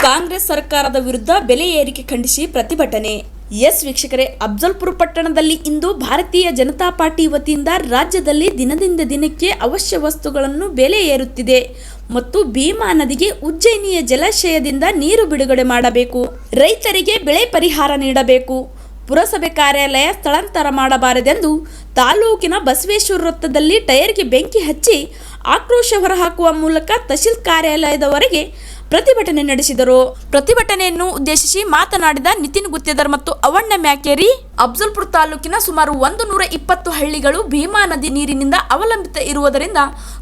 ಕಾಂಗ್ರೆಸ್ ಸರ್ಕಾರದ ವಿರುದ್ಧ ಬೆಲೆ ಏರಿಕೆ ಖಂಡಿಸಿ ಪ್ರತಿಭಟನೆ. ಎಸ್ ವೀಕ್ಷಕರೇ, ಅಫ್ಜಲ್ಪುರ ಪಟ್ಟಣದಲ್ಲಿ ಇಂದು ಭಾರತೀಯ ಜನತಾ ಪಾರ್ಟಿ ವತಿಯಿಂದ ರಾಜ್ಯದಲ್ಲಿ ದಿನದಿಂದ ದಿನಕ್ಕೆ ಅವಶ್ಯ ವಸ್ತುಗಳನ್ನು ಬೆಲೆ ಏರುತ್ತಿದೆ ಮತ್ತು ಭೀಮಾ ನದಿಗೆ ಉಜ್ಜಯಿನಿಯ ಜಲಾಶಯದಿಂದ ನೀರು ಬಿಡುಗಡೆ ಮಾಡಬೇಕು, ರೈತರಿಗೆ ಬೆಳೆ ಪರಿಹಾರ ನೀಡಬೇಕು, ಪುರಸಭೆ ಕಾರ್ಯಾಲಯ ಸ್ಥಳಾಂತರ ಮಾಡಬಾರದೆಂದು ತಾಲೂಕಿನ ಬಸವೇಶ್ವರ ವೃತ್ತದಲ್ಲಿ ಟೈರ್ಗೆ ಬೆಂಕಿ ಹಚ್ಚಿ ಆಕ್ರೋಶ ಹೊರಹಾಕುವ ಮೂಲಕ ತಹಶೀಲ್ ಕಾರ್ಯಾಲಯದವರೆಗೆ ಪ್ರತಿಭಟನೆ ನಡೆಸಿದರು. ಪ್ರತಿಭಟನೆಯನ್ನು ಉದ್ದೇಶಿಸಿ ಮಾತನಾಡಿದ ನಿತಿನ್ ಗುತ್ತೇದಾರ್ ಮತ್ತು ಅವಣ್ಣ ಮ್ಯಾಕೇರಿ, ಅಫ್ಜಲ್ಪುರ ತಾಲೂಕಿನ ಸುಮಾರು 120 ಹಳ್ಳಿಗಳು ಭೀಮಾ ನದಿ ನೀರಿನಿಂದ ಅವಲಂಬಿತ ಇರುವುದರಿಂದ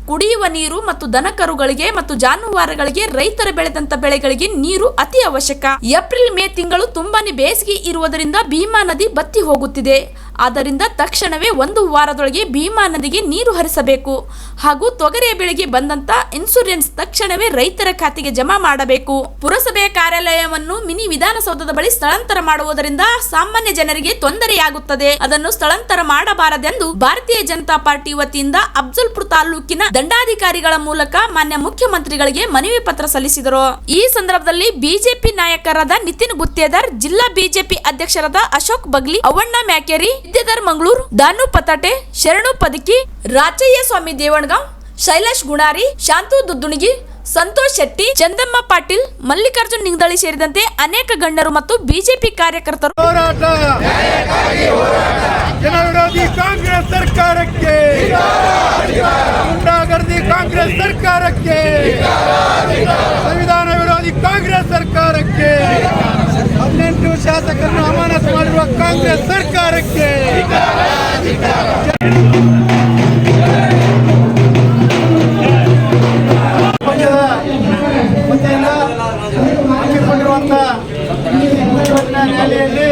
ಕುಡಿಯುವ ನೀರು ಮತ್ತು ದನಕರುಗಳಿಗೆ ಮತ್ತು ಜಾನುವಾರುಗಳಿಗೆ, ರೈತರ ಬೆಳೆದಂತ ಬೆಳೆಗಳಿಗೆ ನೀರು ಅತಿ ಅವಶ್ಯಕ. ಏಪ್ರಿಲ್ ಮೇ ತಿಂಗಳು ತುಂಬಾನೇ ಬೇಸಿಗೆ ಇರುವುದರಿಂದ ಭೀಮಾ ನದಿ ಬತ್ತಿ ಹೋಗುತ್ತಿದೆ. ಆದ್ದರಿಂದ ತಕ್ಷಣವೇ 1 ವಾರದೊಳಗೆ ಭೀಮಾ ನದಿಗೆ ನೀರು ಹರಿಸಬೇಕು ಹಾಗೂ ತೊಗರಿಯ ಬೆಳೆಗೆ ಬಂದಂತ ಇನ್ಸೂರೆನ್ಸ್ ತಕ್ಷಣವೇ ರೈತರ ಖಾತೆಗೆ ಜಮಾ ಮಾಡಬೇಕು. ಪುರಸಭೆಯ ಕಾರ್ಯಾಲಯವನ್ನು ಮಿನಿ ವಿಧಾನಸೌಧದ ಬಳಿ ಸ್ಥಳಾಂತರ ಮಾಡುವುದರಿಂದ ಸಾಮಾನ್ಯ ಜನರಿಗೆ ತೊಂದರೆಯಾಗುತ್ತದೆ. ಅದನ್ನು ಸ್ಥಳಾಂತರ ಮಾಡಬಾರದೆಂದು ಭಾರತೀಯ ಜನತಾ ಪಾರ್ಟಿ ವತಿಯಿಂದ ಅಫ್ಜಲ್ಪುರ ತಾಲೂಕಿನ ದಂಡಾಧಿಕಾರಿಗಳ ಮೂಲಕ ಮಾನ್ಯ ಮುಖ್ಯಮಂತ್ರಿಗಳಿಗೆ ಮನವಿ ಪತ್ರ ಸಲ್ಲಿಸಿದರು. ಈ ಸಂದರ್ಭದಲ್ಲಿ ಬಿಜೆಪಿ ನಾಯಕರಾದ ನಿತಿನ್ ಗುತ್ತೇದಾರ್, ಜಿಲ್ಲಾ ಬಿಜೆಪಿ ಅಧ್ಯಕ್ಷರಾದ ಅಶೋಕ್ ಬಗ್ಲಿ, ಅವಣ್ಣ ಮ್ಯಾಕೇರಿ, ವಿದ್ಯಾಧರ್ ಮಂಗಳೂರು, ದಾನು ಪತಾಟೆ, ಶರಣು ಪದಕಿ, ರಾಚಯ್ಯ ಸ್ವಾಮಿ ದೇವಣಗಾಂವ್, ಶೈಲೇಶ್ ಗುಣಾರಿ, ಶಾಂತು ದುದ್ದುಣಿಗಿ, ಸಂತೋಷ್ ಶೆಟ್ಟಿ, ಚಂದಮ್ಮ ಪಾಟೀಲ್, ಮಲ್ಲಿಕಾರ್ಜುನ್ ನಿಂಗದಳಿ ಸೇರಿದಂತೆ ಅನೇಕ ಗಣ್ಯರು ಮತ್ತು ಬಿಜೆಪಿ ಕಾರ್ಯಕರ್ತರು ಜನವಿರೋಧಿ ಕಾಂಗ್ರೆಸ್ ಸರ್ಕಾರಕ್ಕೆ, ಗುಂಡಾಗರ್ದಿ ಕಾಂಗ್ರೆಸ್ ಸರ್ಕಾರಕ್ಕೆ, ಸಂವಿಧಾನ ವಿರೋಧಿ ಕಾಂಗ್ರೆಸ್ ಸರ್ಕಾರಕ್ಕೆ, 18 ಶಾಸಕರನ್ನು ಅಮಾನತು ಮಾಡಿರುವ ಕಾಂಗ್ರೆಸ್ ಸರ್ಕಾರಕ್ಕೆ ರ್ಯಾಲಿಯಲ್ಲಿ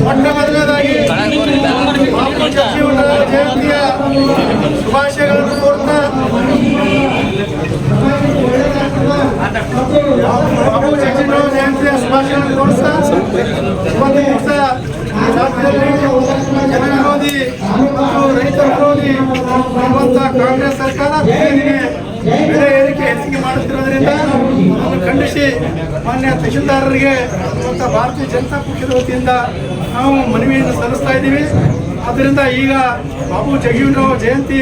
ಮೊಟ್ಟ ಮೊದಲನೇದಾಗಿ ಜಯಂತಿಯ ಶುಭಾಶಯಗಳನ್ನು ಕೋರ್ತಾ ಬಾಬು ಜಗಜೀವನರಾವ್ ಜಯಂತಿಯ ಶುಭಾಶಯಗಳನ್ನು ಕೋರ್ತಾ ಇವತ್ತು ದಿವಸ ರಾಜ್ಯದಲ್ಲಿ ಜನವಿರೋಧಿ ಮತ್ತು ರೈತ ವಿರೋಧಿ ಇರುವಂತಹ ಕಾಂಗ್ರೆಸ್ ಸರ್ಕಾರ ಬೆಲೆ ಏರಿಕೆ ಹೆಚ್ಚಿಗೆ ಮಾಡುತ್ತಿರುವುದರಿಂದ ಅದನ್ನು ಖಂಡಿಸಿ ಮಾನ್ಯ ತಹಶೀಲ್ದಾರರಿಗೆ ಮತ್ತು ಭಾರತೀಯ ಜನತಾ ಪಕ್ಷದ ವತಿಯಿಂದ ನಾವು ಮನವಿಯನ್ನು ಸಲ್ಲಿಸ್ತಾ ಇದ್ದೀವಿ. ಆದ್ದರಿಂದ ಈಗ ಬಾಬು ಜಗಜೀವನರಾವ್ ಜಯಂತಿ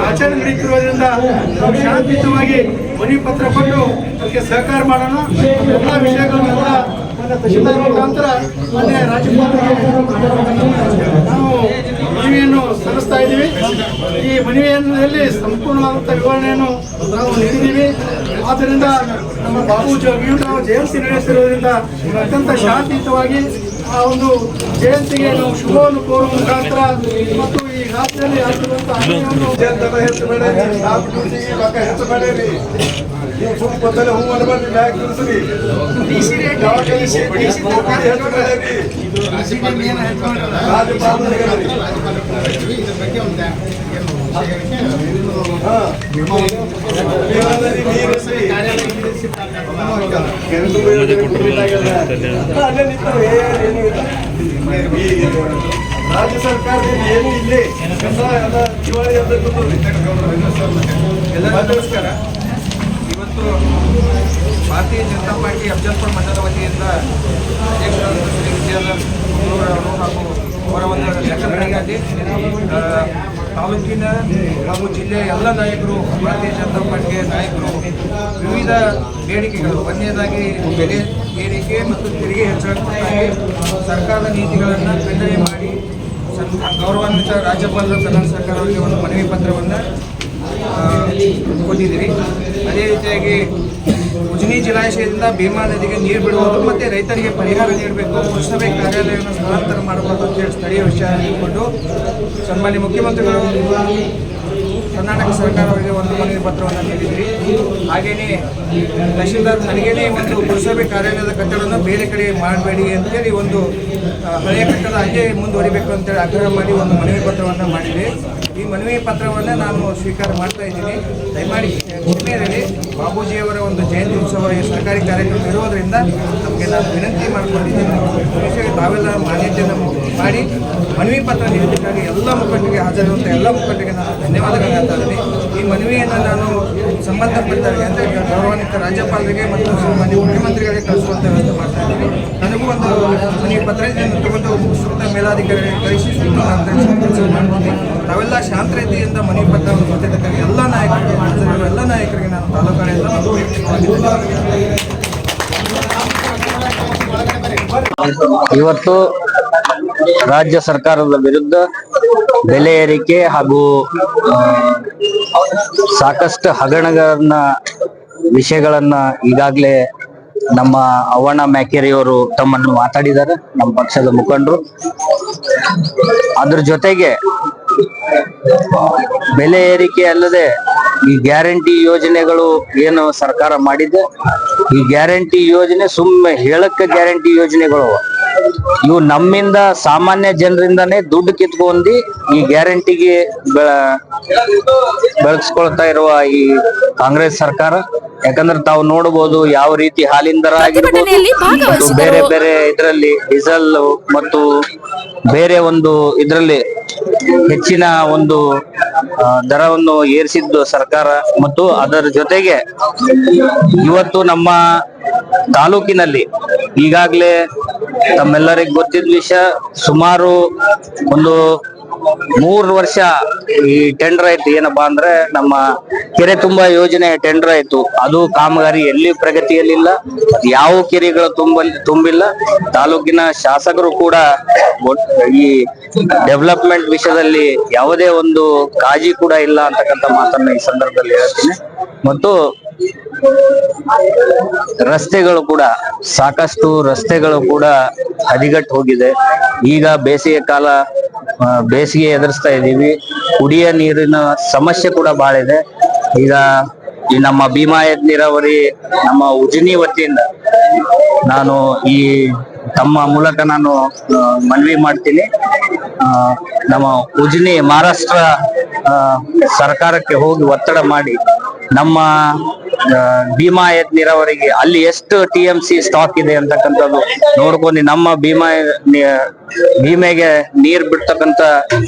ಆಚರಣೆ ನಡೆಯುತ್ತಿರುವುದರಿಂದ ನಾವು ಶಾಂತಿಯುತವಾಗಿ ಮನವಿ ಪತ್ರ ಕೊಟ್ಟು ಅದಕ್ಕೆ ಸಹಕಾರ ಮಾಡೋಣ. ಎಲ್ಲ ವಿಷಯಗಳನ್ನು ಕೂಡ ಮಾನ್ಯ ತಹಶೀಲ್ದಾರ್ ಮುಖಾಂತರ ಮಾನ್ಯ ರಾಜ್ಯಪಾಲರಿಗೆ ನಾವು ಮನವಿಯನ್ನು ಸಲ್ಲಿಸ್ತಾ ಇದ್ದೀವಿ. ಈ ಮನವಿಯಲ್ಲಿ ಸಂಪೂರ್ಣವಾದಂಥ ವಿವರಣೆಯನ್ನು ನಾವು ನೀಡಿದ್ದೀವಿ. ಆದ್ದರಿಂದ ನಮ್ಮ ಬಾಬು ಜಗಜೀವನರಾವ್ ಜಯಂತಿ ನಡೆಯುತ್ತಿರುವುದರಿಂದ ಅತ್ಯಂತ ಶಾಂತಿಯುತವಾಗಿ ಆ ಒಂದು ಜಯಂತಿಗೆ ನಾವು ಶುಭವನ್ನು ಕೋರುವ ಮುಖಾಂತರ ಮತ್ತು ಈ ರಾಜ್ಯದಲ್ಲಿ ಆಗಿರುವಂಥ ಹೆಚ್ಚು ಬೇಡ ಗೊತ್ತಲ್ಲ ಹೂ ಮಾಡಬಾರ್ದು ಬ್ಯಾಗ್ ತಿಳಿಸ್ರಿ ರಾಜ್ಯ ಸರ್ಕಾರದಿಂದ ಏನು ಇಲ್ಲಿ ದಿವಾಳಿ ಎಲ್ಲರಿಗೂ ನಮಸ್ಕಾರ. ಇವತ್ತು ಭಾರತೀಯ ಜನತಾ ಪಾರ್ಟಿ ಅಫ್ಜಲ್ಪುರ ಮಂಡಲದ ವತಿಯಿಂದ ಅಧ್ಯಕ್ಷರಾದ ಶ್ರೀ ವಿದ್ಯಾಧರ್ ಮಂಗಳೂರವರು ಹಾಗೂ ಅವರ ಒಂದು ಲೆಕ್ಕಗಳಿಗಾಗಿ ತಾಲೂಕಿನ ಹಾಗೂ ಜಿಲ್ಲೆಯ ಎಲ್ಲ ನಾಯಕರು, ಭಾರತೀಯ ಜನತಾ ಪಾರ್ಟಿಯ ನಾಯಕರು ವಿವಿಧ ಬೇಡಿಕೆಗಳು, ಒಂದನೇದಾಗಿ ಬೆಲೆ ಏರಿಕೆ ಮತ್ತು ತೆರಿಗೆ ಹೆಚ್ಚಳಕ್ಕಾಗಿ ಸರ್ಕಾರದ ನೀತಿಗಳನ್ನು ಖಂಡನೆ ಮಾಡಿ ಗೌರವಾನ್ವಿತ ರಾಜ್ಯಪಾಲರು ಕರ್ನಾಟಕ ಸರ್ಕಾರಕ್ಕೆ ಒಂದು ಮನವಿ ಪತ್ರವನ್ನು ಕೊಟ್ಟಿದ್ದೀರಿ. ಅದೇ ರೀತಿಯಾಗಿ ಉಜ್ನಿ ಜಲಾಶಯದಿಂದ ಭೀಮಾ ನದಿಗೆ ನೀರು ಬಿಡುವುದು ಮತ್ತು ರೈತರಿಗೆ ಪರಿಹಾರ ನೀಡಬೇಕು, ಪುರಸಭೆ ಕಾರ್ಯಾಲಯವನ್ನು ಸ್ಥಳಾಂತರ ಮಾಡಬಾರ್ದು ಅಂತೇಳಿ ಸ್ಥಳೀಯ ವಿಷಯ ಇಟ್ಕೊಂಡು ಸನ್ಮಾನ್ಯ ಮುಖ್ಯಮಂತ್ರಿಗಳು ಕರ್ನಾಟಕ ಸರ್ಕಾರವರಿಗೆ ಒಂದು ಮನವಿ ಪತ್ರವನ್ನು ನೀಡಿದ್ರಿ. ಹಾಗೆಯೇ ತಹಶೀಲ್ದಾರ್ ನನಗೇನೆ ಒಂದು ಪುರಸಭೆ ಕಾರ್ಯಾಲಯದ ಕಟ್ಟಡವನ್ನು ಬೇರೆ ಕಡೆ ಮಾಡಬೇಡಿ ಅಂತೇಳಿ ಒಂದು ಹಳೆಯ ಕಟ್ಟಡ ಹಾಗೆ ಮುಂದುವರಿಬೇಕು ಅಂತೇಳಿ ಆಗ್ರಹ ಮಾಡಿ ಒಂದು ಮನವಿ ಪತ್ರವನ್ನು ಮಾಡಿದೆ. ಈ ಮನವಿ ಪತ್ರವನ್ನು ನಾನು ಸ್ವೀಕಾರ ಮಾಡ್ತಾ ಇದ್ದೀನಿ. ದಯಮಾಡಿ ಜಿಲ್ಲೆಯಲ್ಲಿ ಬಾಬೂಜಿಯವರ ಒಂದು ಜಯಂತಿ ಉತ್ಸವ ಸರ್ಕಾರಿ ಕಾರ್ಯಕ್ರಮ ಇರೋದರಿಂದ ನಮಗೆ ನಾನು ವಿನಂತಿ ಮಾಡಿಕೊಂಡಿದ್ದೀನಿ. ತಾವೆಲ್ಲ ಮಾನ್ಯತೆಯನ್ನು ಮಾಡಿ ಮನವಿ ಪತ್ರ ನೀಡಬೇಕಾಗಿ ಎಲ್ಲ ಮುಖಂಡರಿಗೆ ಹಾಜರಿರುವಂಥ ಎಲ್ಲ ಮುಖಂಡರಿಗೆ ನಾನು ಧನ್ಯವಾದಗಳನ್ನು ಹೇಳ್ತಾ ಇದ್ದೀನಿ. ಈ ಮನವಿಯನ್ನು ನಾನು ಸಂಬಂಧಪಟ್ಟವರಿಗೆ ಅಂದರೆ ಗೌರವಾನ್ವಿತ ರಾಜ್ಯಪಾಲರಿಗೆ ಮತ್ತು ಮಾನ್ಯ ಮುಖ್ಯಮಂತ್ರಿಗಳಿಗೆ ಕಳಿಸುವಂಥ ವ್ಯವಸ್ಥೆ ಮಾಡ್ತಾ ಇದ್ದೀವಿ. ನನಗೂ ಒಂದು ಮನವಿ ಪತ್ರ ಇದನ್ನು ತಗೊಂಡು ಸೂಕ್ತ ಮೇಲಾಧಿಕಾರಿಗಳಿಗೆ ಕಳಿಸಿ ಸೂಕ್ತ ಮಾರ್ಗದರ್ಶನ ಕೆಲಸ ಮಾಡ್ತೀನಿ. ತಾವೆಲ್ಲ ಶಾಂತತೆಯಿಂದ ಮನವಿ ಪತ್ರವನ್ನು ಕೊಟ್ಟಿದ್ದಕ್ಕಾಗಿ ಎಲ್ಲ ನಾಯಕರಿಗೆ ಹಾಜರಿರುವ ಎಲ್ಲ ನಾಯಕರಿಗೆ ನಾನು ತಾಲೂಕಾಡೆಯಿಂದ ಮತ್ತು ಇವತ್ತು ರಾಜ್ಯ ಸರ್ಕಾರದ ವಿರುದ್ಧ ಬೆಲೆ ಏರಿಕೆ ಹಾಗೂ ಸಾಕಷ್ಟು ಹಗರಣಗಳನ್ನ ವಿಷಯಗಳನ್ನ ಈಗಾಗಲೇ ನಮ್ಮ ಅವ್ವಣ್ಣ ಮ್ಯಾಕೇರಿಯವರು ತಮ್ಮನ್ನು ಮಾತಾಡಿದ್ದಾರೆ, ನಮ್ಮ ಪಕ್ಷದ ಮುಖಂಡರು. ಅದ್ರ ಜೊತೆಗೆ ಬೆಲೆ ಏರಿಕೆ ಅಲ್ಲದೆ ಈ ಗ್ಯಾರಂಟಿ ಯೋಜನೆಗಳು ಏನು ಸರ್ಕಾರ ಮಾಡಿದೆ, ಈ ಗ್ಯಾರಂಟಿ ಯೋಜನೆ ಸುಮ್ಮನೆ ಹೇಳಕ್ಕೆ ಗ್ಯಾರಂಟಿ ಯೋಜನೆಗಳು ಇವು ನಮ್ಮಿಂದ ಸಾಮಾನ್ಯ ಜನರಿಂದಾನೇ ದುಡ್ಡು ಕಿತ್ಕೊಂಡು ಈ ಗ್ಯಾರಂಟಿಗೆ ಬೆಳಗಿಸ್ಕೊಳ್ತಾ ಇರುವ ಈ ಕಾಂಗ್ರೆಸ್ ಸರ್ಕಾರ. ಯಾಕಂದ್ರೆ ತಾವು ನೋಡಬಹುದು ಯಾವ ರೀತಿ ಹಾಲಿನ ದರ ಆಗಿರ್ಬೋದು, ಬೇರೆ ಬೇರೆ ಇದರಲ್ಲಿ ಡೀಸೆಲ್ ಮತ್ತು ಬೇರೆ ಒಂದು ಇದರಲ್ಲಿ ಹೆಚ್ಚಿನ ಒಂದು ದರವನ್ನು ಏರಿಸಿದ್ದು ಸರ್ಕಾರ. ಮತ್ತು ಅದರ ಜೊತೆಗೆ ಇವತ್ತು ನಮ್ಮ ತಾಲೂಕಿನಲ್ಲಿ ಈಗಾಗಲೇ ತಮ್ಮೆಲ್ಲರಿಗೆ ಗೊತ್ತಿದ್ದ ವಿಷಯ, ಸುಮಾರು ಒಂದು 3 ವರ್ಷ ಈ ಟೆಂಡರ್ ಆಯ್ತು. ಏನಪ್ಪಾ ಅಂದ್ರೆ ನಮ್ಮ ಕೆರೆ ತುಂಬಾ ಯೋಜನೆ ಟೆಂಡರ್ ಆಯ್ತು, ಅದು ಕಾಮಗಾರಿ ಎಲ್ಲಿ ಪ್ರಗತಿಯಲ್ಲಿಲ್ಲ, ಯಾವ ಕೆರೆಗಳು ತುಂಬಿಲ್ಲ. ತಾಲೂಕಿನ ಶಾಸಕರು ಕೂಡ ಈ ಡೆವಲಪ್ಮೆಂಟ್ ವಿಷಯದಲ್ಲಿ ಯಾವುದೇ ಒಂದು ಕಾಳಜಿ ಕೂಡ ಇಲ್ಲ ಅಂತಕ್ಕಂಥ ಮಾತನ್ನ ಈ ಸಂದರ್ಭದಲ್ಲಿ ಹೇಳ್ತೀನಿ. ಮತ್ತು ರಸ್ತೆಗಳು ಕೂಡ ಸಾಕಷ್ಟು ರಸ್ತೆಗಳು ಕೂಡ ಹದಿಗಟ್ಟು ಹೋಗಿದೆ. ಈಗ ಬೇಸಿಗೆ ಕಾಲ, ಬೇಸಿಗೆ ಎದುರಿಸ್ತಾ ಇದ್ದೀವಿ. ಕುಡಿಯ ನೀರಿನ ಸಮಸ್ಯೆ ಕೂಡ ಬಹಳ ಇದೆ. ಈಗ ಈ ನಮ್ಮ ಭೀಮಾಯತ್ ನೀರಾವರಿ ನಮ್ಮ ಉಜಿನಿ ವತಿಯಿಂದ ನಾನು ಈ ತಮ್ಮ ಮೂಲಕ ನಾನು ಮನವಿ ಮಾಡ್ತೀನಿ. ನಮ್ಮ ಉಜಿನಿ ಮಹಾರಾಷ್ಟ್ರ ಸರ್ಕಾರಕ್ಕೆ ಹೋಗಿ ಒತ್ತಡ ಮಾಡಿ ನಮ್ಮ ಭೀಮಾಯತ್ ನೀರಾವರಿಗೆ ಅಲ್ಲಿ ಎಷ್ಟು TMC ಸ್ಟಾಕ್ ಇದೆ ಅಂತಕ್ಕಂಥದ್ದು ನೋಡ್ಕೊಂಡು ನಮ್ಮ ಭೀಮೆಗೆ ನೀರ್ ಬಿಡ್ತಕ್ಕಂಥ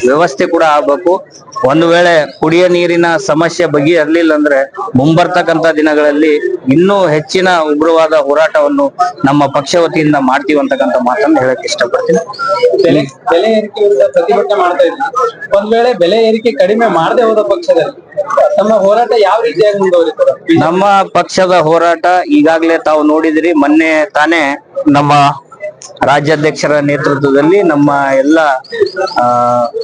ವ್ಯವಸ್ಥೆ ಕೂಡ ಆಗ್ಬೇಕು. ಒಂದು ವೇಳೆ ಕುಡಿಯ ನೀರಿನ ಸಮಸ್ಯೆ ಬಗೆಹರಲಿಲ್ಲ ಅಂದ್ರೆ ಮುಂಬರ್ತಕ್ಕಂಥ ದಿನಗಳಲ್ಲಿ ಇನ್ನೂ ಹೆಚ್ಚಿನ ಉಗ್ರವಾದ ಹೋರಾಟವನ್ನು ನಮ್ಮ ಪಕ್ಷ ವತಿಯಿಂದ ಮಾಡ್ತೀವಿ ಅಂತಕ್ಕಂಥ ಮಾತನ್ನು ಹೇಳಕ್ ಇಷ್ಟಪಡ್ತೀನಿ. ಬೆಲೆ ಏರಿಕೆ ವಿರುದ್ಧ ಪ್ರತಿಭಟನೆ ಮಾಡ್ತಾ ಇದ್ವಿ. ಒಂದ್ ವೇಳೆ ಬೆಲೆ ಏರಿಕೆ ಕಡಿಮೆ ಮಾಡದೆ ಹೋದ ಪಕ್ಷದಲ್ಲಿ ನಮ್ಮ ಹೋರಾಟ ಯಾವ ರೀತಿಯಾಗಿ ಮುಂದುವರಿತದೆ? ನಮ್ಮ ಪಕ್ಷದ ಹೋರಾಟ ಈಗಾಗಲೇ ತಾವು ನೋಡಿದಿರಿ. ಮೊನ್ನೆ ತಾನೇ ನಮ್ಮ ರಾಜ್ಯಾಧ್ಯಕ್ಷರ ನೇತೃತ್ವದಲ್ಲಿ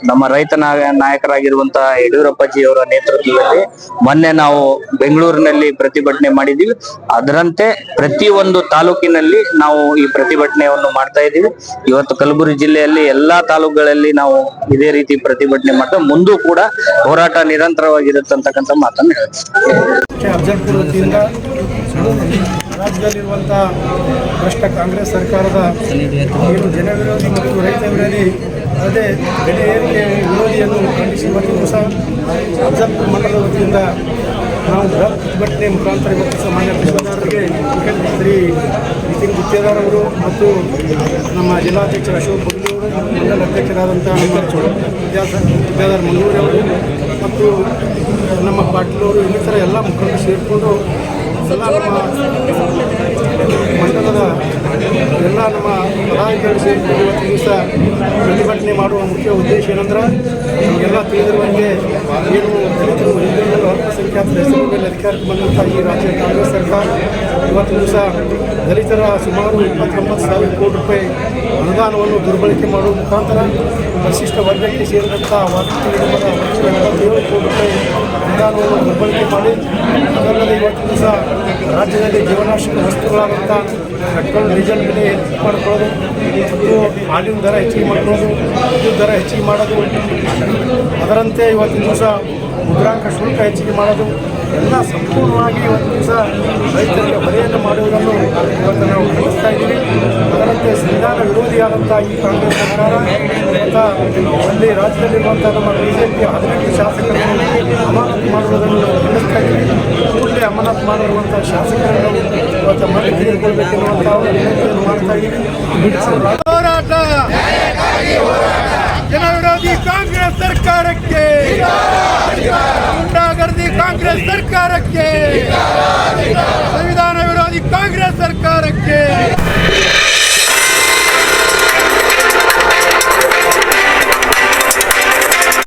ನಮ್ಮ ರೈತ ನಾಯಕರಾಗಿರುವಂತಹ ಯಡಿಯೂರಪ್ಪಜಿಯವರ ನೇತೃತ್ವದಲ್ಲಿ ಮೊನ್ನೆ ನಾವು ಬೆಂಗಳೂರಿನಲ್ಲಿ ಪ್ರತಿಭಟನೆ ಮಾಡಿದೀವಿ. ಅದರಂತೆ ಪ್ರತಿಯೊಂದು ತಾಲೂಕಿನಲ್ಲಿ ನಾವು ಈ ಪ್ರತಿಭಟನೆಯನ್ನು ಮಾಡ್ತಾ ಇದ್ದೀವಿ. ಇವತ್ತು ಕಲಬುರಗಿ ಜಿಲ್ಲೆಯಲ್ಲಿ ಎಲ್ಲಾ ತಾಲೂಕುಗಳಲ್ಲಿ ನಾವು ಇದೇ ರೀತಿ ಪ್ರತಿಭಟನೆ ಮಾಡ್ತಾ ಮುಂದೂ ಕೂಡ ಹೋರಾಟ ನಿರಂತರವಾಗಿರುತ್ತೆ ಅಂತಕ್ಕಂಥ ಮಾತನ್ನು ಹೇಳ್ತೀವಿ. ಅಫಜಲ್ಪುರ ವತಿಯಿಂದ ರಾಜ್ಯದಲ್ಲಿರುವಂಥ ಭ್ರಷ್ಟ ಕಾಂಗ್ರೆಸ್ ಸರ್ಕಾರದ ಏನು ಜನವಿರೋಧಿ ಮತ್ತು ರೈತ ವಿರೋಧಿ ಅದೇ ಬೆಲೆ ಏರಿಕೆ ವಿರೋಧಿಯನ್ನು ಖಂಡಿಸಿ ಇವತ್ತು ಸಹ ಅಫಜಲ್ಪುರ ಮಂಡಲದ ವತಿಯಿಂದ ನಾವು ಬೃಹತ್ ಪ್ರತಿಭಟನೆ ಮುಖಾಂತರ ಇವತ್ತು ಸಾಮಾನ್ಯ ಪಕ್ಷದಾರರಿಗೆ ಶ್ರೀ ನಿತಿನ್ ಗುತ್ತೇದಾರ್ ಅವರು ಮತ್ತು ನಮ್ಮ ಜಿಲ್ಲಾಧ್ಯಕ್ಷರ ಅಶೋಕ್ ಬಗ್ಲಿ ಅವರು ಮತ್ತು ಮಂಡಲ ಅಧ್ಯಕ್ಷರಾದಂಥ ವಿದ್ಯಾಧರ್ ಮಂಗಳೂರು ಅವರು ಮತ್ತು ನಮ್ಮ ಪಾಟೀಲ್ ಅವರು ಇನ್ನಿತರ ಎಲ್ಲ ಮುಖಂಡರು ಸೇರಿಕೊಂಡು ಎಲ್ಲ ನಮ್ಮ ಮಂಡಲದ ಎಲ್ಲ ನಮ್ಮ ಪದಾಧಿಕಾರಿಗಳು ಸೇರಿಕೊಂಡು ಇವತ್ತು ದಿವಸ ಪ್ರತಿಭಟನೆ ಮಾಡುವ ಮುಖ್ಯ ಉದ್ದೇಶ ಏನಂದ್ರೆ ನಮಗೆಲ್ಲ ತಿಳಿದಿರುವಂತೆ ಏನು ದಲಿತರು ಹಿಂದುಳಿದ ಅಲ್ಪಸಂಖ್ಯಾತರ ಹೆಸರು ಮೇಲೆ ಅಧಿಕಾರಕ್ಕೆ ಬಂದಂಥ ಈ ರಾಜ್ಯ ಕಾಂಗ್ರೆಸ್ ಸರ್ಕಾರ ಇವತ್ತು ದಿವಸ ದಲಿತರ ಸುಮಾರು 29,000 ಕೋಟಿ ರೂಪಾಯಿ ಅನುದಾನವನ್ನು ದುರ್ಬಳಕೆ ಮಾಡುವ ಮುಖಾಂತರ ಪರಿಶಿಷ್ಟ ವರ್ಗಕ್ಕೆ ಸೇರಿದಂಥ 1,77 ಕೋಟಿ ರೂಪಾಯಿ ಅನುದಾನವನ್ನು ದುರ್ಬಳಕೆ ಮಾಡಿ ಅದಲ್ಲದೆ ಇವತ್ತು ದಿವಸ ರಾಜ್ಯದಲ್ಲಿ ಜೀವನಾವಶ್ಯಕ ವಸ್ತುಗಳಾದಂಥ ಪೆಟ್ರೋಲ್ ಡೀಸೆಲ್ ಬೆಲೆ ಹೆಚ್ಚಿಗೆ ಮಾಡಿಕೊಳ್ಳೋದು ಮತ್ತು ಹಾಲಿನ ದರ ಹೆಚ್ಚಿಗೆ ಮಾಡ್ಕೊಳ್ಳೋದು, ವಿದ್ಯುತ್ ದರ ಹೆಚ್ಚಿಗೆ ಮಾಡೋದು, ಅದರಂತೆ ಇವತ್ತಿನ ದಿವಸ ಮುದ್ರಾಂಕ ಶುಲ್ಕ ಹೆಚ್ಚಿಗೆ ಮಾಡೋದು ಎಲ್ಲ ಸಂಪೂರ್ಣವಾಗಿ ಇವತ್ತು ದಿವಸ ರೈತರಿಗೆ ಹೊರೆಯನ್ನು ಮಾಡುವುದನ್ನು ಇವತ್ತು ನಾವು ಖಂಡಿಸ್ತಾ ಇದ್ದೀವಿ. ಅದರಂತೆ ಸಂವಿಧಾನ ವಿರೋಧಿಯಾದಂಥ ಈ ಕಾಂಗ್ರೆಸ್ ಸರ್ಕಾರ ಅಲ್ಲಿ ರಾಜ್ಯದಲ್ಲಿರುವಂಥ ನಮ್ಮ BJP 18 ಶಾಸಕರನ್ನು ಅಮಾನತು ಮಾಡುವುದನ್ನು ನಾವು ಖಂಡಿಸ್ತಾ ಇದ್ದೀವಿ. ಕೂಡಲೇ ಅಮಾನತು ಮಾಡಿರುವಂಥ ಶಾಸಕರನ್ನು ಇವತ್ತು ಮನೆ ತೆಗೆದುಕೊಳ್ಬೇಕೆನ್ನುವಂಥ ವಿನಂತಿಯನ್ನು ಮಾಡ್ತಾ ಇದ್ದೀವಿ. ಹೋರಾಟ ಜನವಿರೋಧಿ ಕಾಂಗ್ರೆಸ್ ಸರ್ಕಾರಕ್ಕೆ, ಗುಂಡಾಗರ್ದಿ ಕಾಂಗ್ರೆಸ್ ಸರ್ಕಾರಕ್ಕೆ ಸರ್ಕಾರಕ್ಕೆ